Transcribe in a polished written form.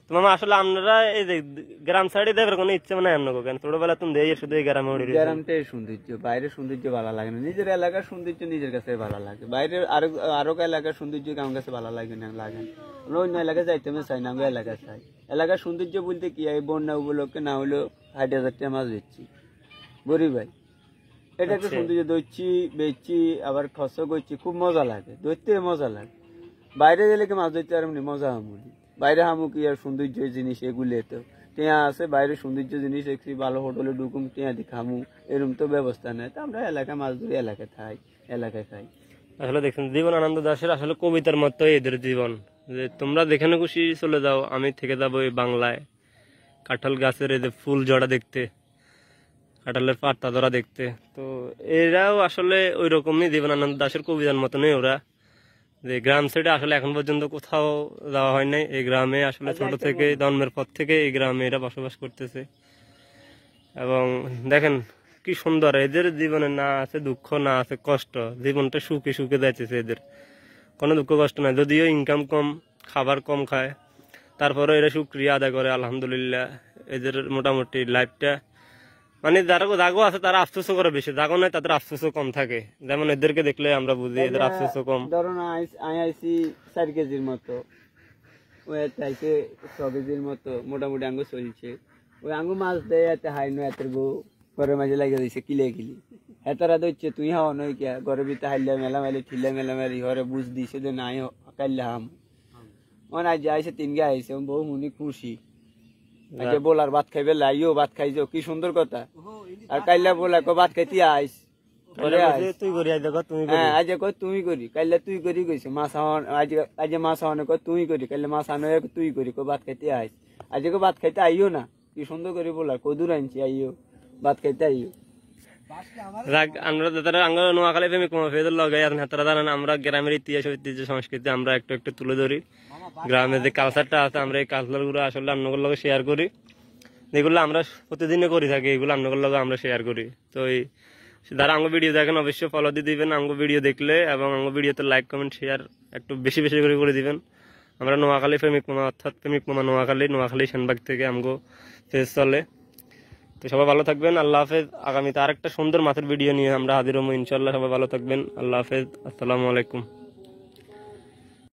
তো মামা আসলে আপনারা এই যে গ্রাম সাইডে দেখার কোনো ইচ্ছে মানে এমন কেন ছোটবেলা তুমি দিয়ে শুধু এই গ্রামে উড়ি গ্রামটাই সৌন্দর্য, বাইরের সৌন্দর্য ভালো লাগে না। নিজের এলাকার সৌন্দর্য নিজের কাছে ভালো লাগে, বাইরের আরো এলাকার সৌন্দর্য আমার কাছে ভালো লাগে না। আমরা অন্য এলাকায় যাইতে চাই না, আমরা এলাকায় চাই। এলাকার সৌন্দর্য বলতে কি, এই বন্যা উপলক্ষে না হলেও 60,000 টাকা মাছ বেচছি বড়ি ভাই, এটা একটা সৌন্দর্য। ধরছি বেচছি আবার খরচ করছি, খুব মজা লাগে, ধরতে মজা লাগে। বাইরে গেলে কি মাছ ধরতে আর এমনি মজা হামুনি, বাইরে হামু কি আর সৌন্দর্য জিনিস এগুলো তো টিয়া আছে, বাইরে সৌন্দর্য জিনিস দেখছি, ভালো হোটেলে ঢুকুম টিয়া দি খামু, এরকম তো ব্যবস্থা নেই। তো আমরা এলাকায় মাছ ধরি, এলাকায় খাই, এলাকায় খাই। আসলে দেখছেন জীবনানন্দ দাশের আসলে কবিতার মতো এদের জীবন, যে তোমরা যেখানে খুশি চলে যাও, আমি থেকে যাবো এই বাংলায়, কাঁঠাল গাছের এই যে ফুল জড়া দেখতে, কাঁঠালের পাতা ধরা দেখতে। তো এরাও আসলে ওই রকমই জীবনানন্দ দাশের কবিতার মতনই ওরা, যে গ্রাম সাইডে আসলে এখন পর্যন্ত কোথাও যাওয়া হয় নাই। এই গ্রামে আসলে ছোট থেকে জন্মের পর থেকে এই গ্রামে এরা বসবাস করতেছে। এবং দেখেন কি সুন্দর এদের জীবনে, না আছে দুঃখ না আছে কষ্ট, জীবনটা সুখে সুখে যাইতেছে, এদের কোনো দুঃখ কষ্ট নাই। যদিও ইনকাম কম, খাবার কম খায়, তারপরে এরা শুক্রিয়া আদায় করে আলহামদুলিল্লাহ। এদের মোটামুটি লাইফটা মানে যারা জাগো আছে তারা আফসোসও করে বেশি, জাগো নয় তাদের আফসোসও কম থাকে। যেমন এদেরকে দেখলে আমরা বুঝি এদের আফসোসও কম। ধরো না, আইসি 4 কেজির মতো, ওই চাইছে 6 কেজির মতো মোটামুটি আঙ্গু চলছে। ওই আঙ্গু মাছ দেয় এতে হাই নয়, এতের গো ঘরের মাঝে লাগিয়ে দিচ্ছে কিলে কিলি, এতারা দিচ্ছে তুই হাওয়া নয় কে ঘরের ভিতরে হাইলে মেলামেলি ঠিলে মেলামেলি ঘরে বুঝ দিছে যে নাই কাইলে হাম। মনে আজ আইসে 3 গে আইসে, বউ মুনি খুশি। আজকে বলার ভাত খাইবে লাইও, ভাত খাইছো, কি সুন্দর কথা। আর কাইলা বলা ভাত খাইতে আইস, তুই করি তুমি, হ্যাঁ আজ কই তুমি করি, কাইলে তুই করি কইছে। মাছ আওয়ান আজ মাছ আওয়ানে কই তুই করি, কাইলে মাছ আনো তুই করি, কই ভাত খাইতে আইস। আজ কই ভাত খাইতে আইও না, কি সুন্দর করে বলার, কদুর আনছি আইও, ভাত খাইতে আইও। আমরা যারা আমরা নোয়াখালী প্রেমিক ফেদের লগাই আর তারা জানেন আমরা গ্রামের ইতিহাস ঐতিহ্য সংস্কৃতি আমরা একটু একটু তুলে ধরি। গ্রামের যে কালচারটা আছে আমরা এই কালচার গুলো আসলে আপনাদের লগে শেয়ার করি, যেগুলো আমরা প্রতিদিনে করে থাকি, এগুলো আপনাদের লগে আমরা শেয়ার করি। তো এই যারা আমার ভিডিও দেখেন অবশ্যই ফলো দিয়ে দিবেন আমার ভিডিও দেখলে, এবং আমার ভিডিওতে লাইক কমেন্ট শেয়ার একটু বেশি বেশি করে দিবেন। আমরা নোয়াখালী প্রেমিক মামা, অর্থাৎ প্রেমিক মামা নোয়াখালী সেনবাগ থেকে আমগো পেজ চলে। তো সবাই ভালো থাকবেন, আল্লাহ হাফেজ। আগামীতে আরেকটা সুন্দর মাছের ভিডিও নিয়ে আমরা হাজির হবো ইনশাল্লাহ। সবাই ভালো থাকবেন, আল্লাহ হাফেজ, আসসালামু আলাইকুম।